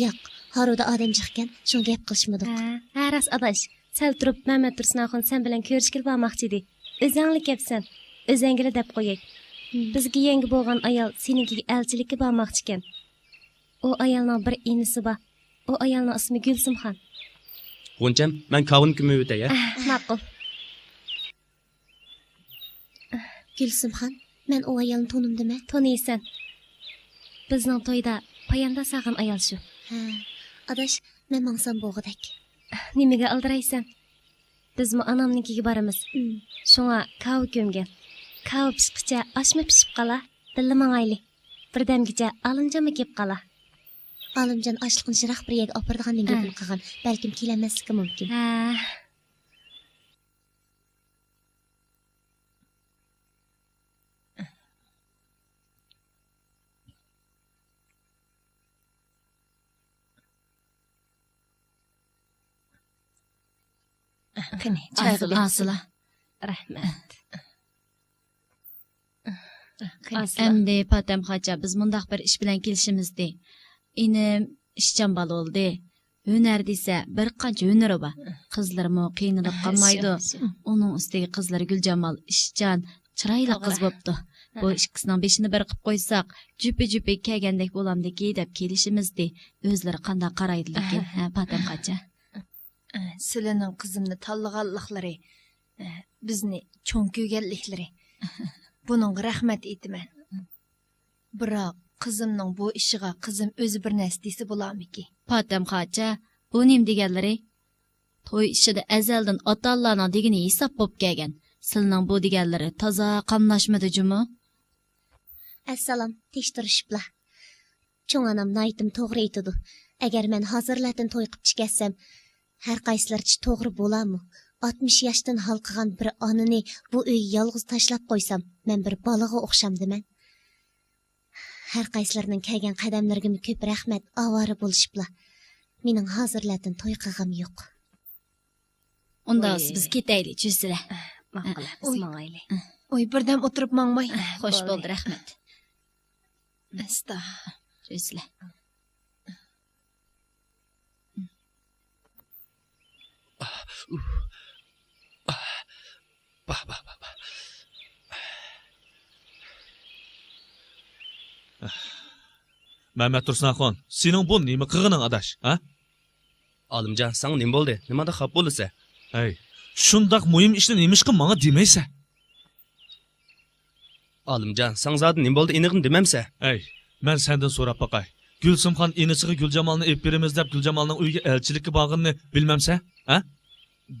Yo'q, haroda odam chiqqan, shunga gap qilishmadik. Ha, ras adash. Sal turib Mehmet Tirishnaxon sen bilan ko'rishkil bormoqchi edi. O'zinglik gapsan. O'zingila deb qo'yay. Bizga yangi bo'lgan ayol seninkiga elchilikka bormoqchi ekan. O ayolning bir inisi bor. O ayolning ismi Gulsimxon. G'uncham, men kavun kimi o'tay, Ma'qul. Gulsimxon, men o ayolni tanimdimi? Taniysan. Bizning to'yda payanda saqin ayol shu. Ha, adash, men mangsam bo'g'idak. Nimaga aldiraysan? Bizmi anamnikiga boramiz. Shunga kav ko'mgan. Kav pishqicha oshma pishib qala, dilla mangayli. Birdamgacha Olimjonmi kelib qala. Olimjon ochliqni shiraq bir yerga opirdigandan gapini qilgan. Balkim kelamasligi mumkin. Ha. Qani, choyga asila. Rahmat. Endi Patam xocha biz mundaq bir ish bilan kelishimizdi. Inim ishchan bola bo'ldi. Hunar desa bir qancha hunari bor. Qizlarimo qiynalib qolmaydi. Uning ustiga qizlar Guljamal ishchan, chiroyli qiz bo'pti. Bu ikkisining beshini bir qilib qo'ysak, jupi-jupi kelgandek bo'lamdiki deb kelishimizdi. O'zlari qanday qaraydi lekin, ha Patam xocha. Sizlarning qizimni tanlaganliklari, bizni cho'ng ko'rganliklari. Buning rahmat aytaman. Biroq qizimning bu ishiga qizim o'zi bir narsa desa bo'larmiki? Patam xocha, bu nim deganlari? To'y ishida azaldan ota-onlarning degini hisob bo'lib kelgan. Sizning bu deganlari toza qamlashmadi jumi? Assalom, tekshirishiblar. Cho'ng onam naytim to'g'ri aytadi. Agar men hozirlardan to'y qilib chiqarsam, har qaysilarchi to'g'ri bo'larmi? 60 yoshdan halqigan bir onani bu uy yolg'iz tashlab qo'ysam, men bir bolaga o'xshamdiman. Har qaysilarning kelgan qadamlariga ko'p rahmat, avora bo'lishiblar. Mening hozirlardan to'y qilg'im yo'q. Unda biz ketaylik, cho'sizlar. Ma'qul, ismangayli. Oy, birdam o'tirib mangmay. Xo'sh bo'ldi, rahmat. Asta. Cho'sizlar. Mehmet Tirishnaxon, sening bu nima qilganing adash, ha? Olimjon, sen nima bo'ldi? Nimada xafa bo'lsa? Hey, shundoq muhim ishni nemishqa menga demaysan? Olimjon, sen zodi nima bo'ldi? Aniqni demamsa? Hey, men sendan so'rab boqay. Gulsimxon inisiga Guljamalni olib beramiz deb Guljamalning uyiga elchilikka borganini bilmamsa, ha?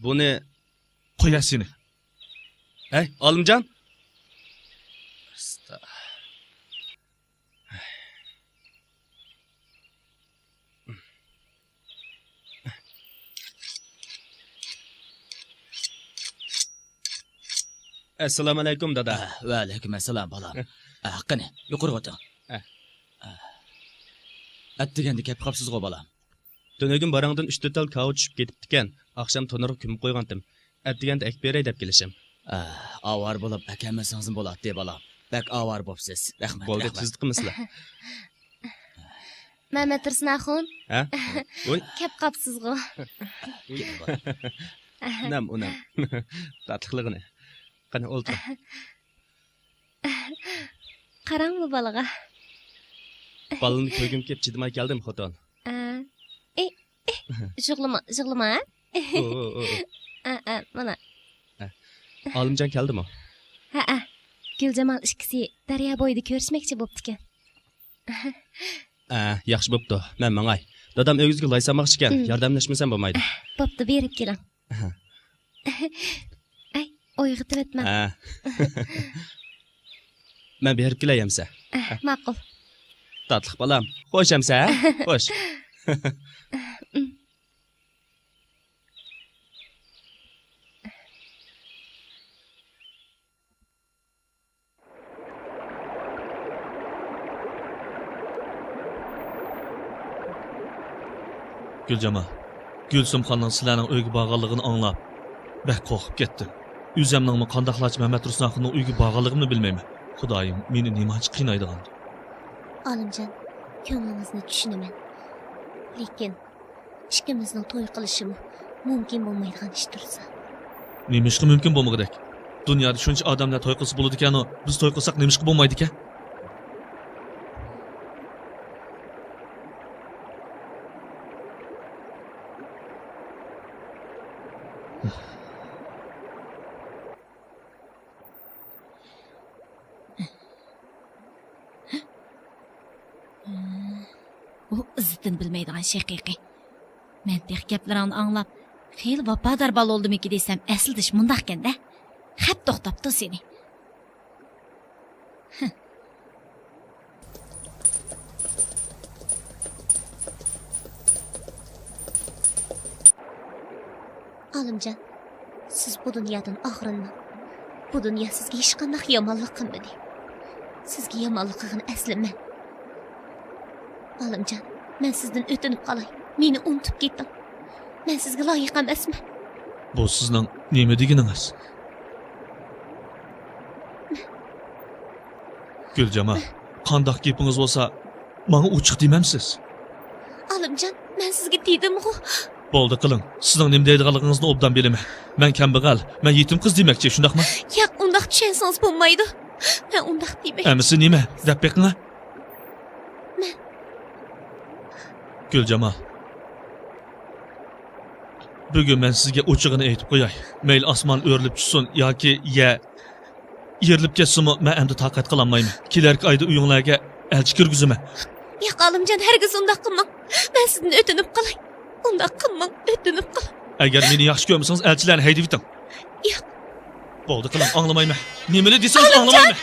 Buni qo'yasini. Hey, Olimjon. Assalomu alaykum dada. Va alaykum assalom bolam. Qani, yuqori o'ting. Atdiganda kep qapsiz-ku bolam. Dönögün barangdan 3-4 tal kava tushib ketibdikan. Akşam tonurga ko'mib qo'ygandim. Atdiganda ek beray deb kelishim. Avar bo'lib akamasingizim bo'ladi bolam. Bak avar bo'psiz. Rahmat. Bo'ldi, tezlik qilmasizlar. Mehmet Rısnaxun. Ha? Oy. Kep qapsızgı. Nam unam. Tatlıqligini. Qani o'ltir. Qarang bu balaga. Balını ko'ygim kelib chidamay keldim xotin. Jig'lama. Mana. Olimjon keldimi? Ha. Gülcemal ikkisi daryo bo'yida ko'rishmoqchi bo'pti-kan. Yaxshi bo'pti. Men mangay. Dadam o'g'izga laysamoqchi ekan. Yordamlashmasam bo'lmaydi. Bo'pti, berib keling. Ay, o'yg'itib etman. Men berib kelayamsa. Ma'qul. Tatliq bolam. Xo'shamsa? Xo'sh. Gülcemal, Gülsümxonning sizlarning uyga borganligini anglab, bak qo'rqib ketdim. O'zimning qandaqlachi Mehmet Rusnaxonning uyga borganligimni bilmayman. Xudoyim, meni nimachi qiynaydigan. Olimjon, ko'nglingizni tushunaman. Lekin ikkimizning to'y qilishimiz mumkin bo'lmaydigan ish tursa. Nimishqa mumkin bo'lmagidek. Dunyoda shuncha odamlar to'y qilsa bo'ladi ekan-ku, biz to'y qilsak nimishqa bo'lmaydi ekan? U izzatini bilmaydigan shaqiqiy. Men tek gaplaringni anglab, xeyli vafodor bola oldimiki desam, aslida shundaq ekanda. Xat to'xtabdi seni. Olimjon, siz bu dunyodan og'rinmang. Bu dunyo sizga hech qanday yomonlik qilmadi. Sizga yomonlik qilgan asli men. Olimjon, men sizdan o'tinib qolay. Meni unutib keting. Men sizga loyiq emasman. Bu sizning nima deganingiz? Gülcemal, qandaq gapingiz bo'lsa, menga ochiq demamsiz. Olimjon, men sizga dedim-ku. Bo'ldi qiling. Sizning nima deydiganligingizni obdan bilaman. Men kambag'al, men yetim qiz demoqchi, shundaqmi? Yo'q, undaq tushunsangiz bo'lmaydi. Men undaq demayman. Amisi nima? Deb beqinglar. Gülcemal. Bugün ben sizge uçağını aytib qo'yay. Mayli osmon o'rilib tushsin yoki yerilib ketsinmi, men endi taqat qilolmayman. Kelarki oyda uyinglarga elchi kirgizaman. Yo'q, Olimjon, hargiz undaq qilmang. Men sizdan o'tinib qolay. Undaq qilmang, o'tinib qol. Agar meni yaxshi ko'rmasangiz, elchilarni haydab yiting. Yo'q. Bo'ldi, qiling, anglamayman. Nimani desangiz anglamayman.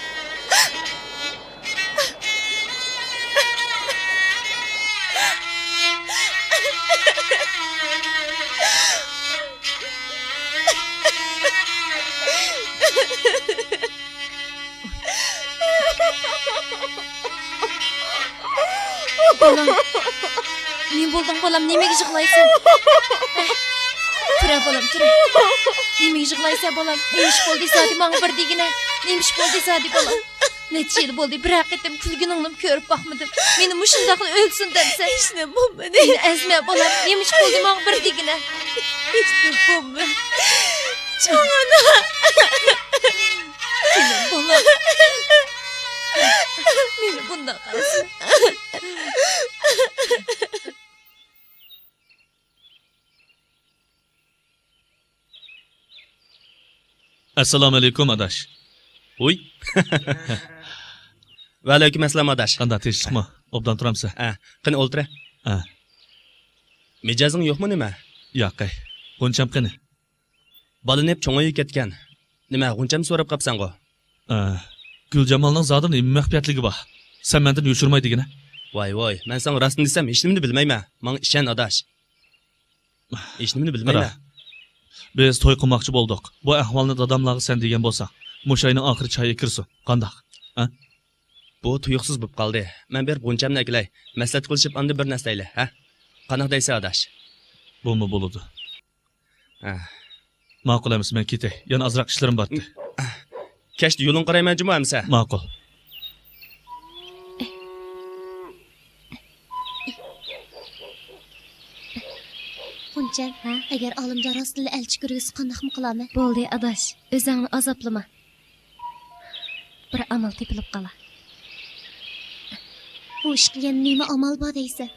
Bolam. Men bo'ldim bolam, nimaga yig'laysan? Tura bolam, tura. Nimaga yig'laysan bolam? Nemish bo'ldi sadi menga bir degina. Nemish bo'ldi sadi bolam? Necha yil bo'ldi, bir haqiqatam kulguningni ko'rib boqmadim. Meni mushundaq o'lsin debsan. Hech nima bo'lmadi. Azma bolam, nemish bo'ldi menga bir degina. Hech nima bo'lmadi. Cho'ngana. Bolam. Meni bundoq qilsin. Assalomu alaykum adash. Uy. Va alaykum assalom adash. Qanday tinchlikmi? Obdan turamsan? Qani o'ltira. Mijozing yo'qmi nima? Yo'q. G'uncham qani? Balini hep cho'ngayib ketgan. Nima, g'uncham so'rab qapsan-ku? Gülcemal'ning zodini nima maxfiyatligi bor? Sen mendan yo'shirmaydigina? Voy, men sana rostini desam, hech nimani bilmayman. Menga ishon adash. Hech nimani bilmayman. Biz to'y qilmoqchi bo'ldik. Bu ahvolni dadamlarga sen degan bo'lsa, Mo'shayning oxiri choy kirsin. Qandoq? Ha? Bu tuyuqsiz bo'lib qoldi. Men bir bunchamni akilay. Maslahat qilishib anda bir narsa ayla, ha? Qanoq deysan adash? Bo'lma bo'ladi. Ha. Ma'qul emas, men ketay. Yana azroq ishlarim bordi. Kechdi yo'lin qarayman juma amsa. Ma'qul. Xuncan, agar olimjon rostli elchi ko'rgisi qandoqmi qilaman? Bo'ldi, adash. O'zingni azoblama. Bir amal tepilib qola. Bu ishga yana nima amal bor deysan?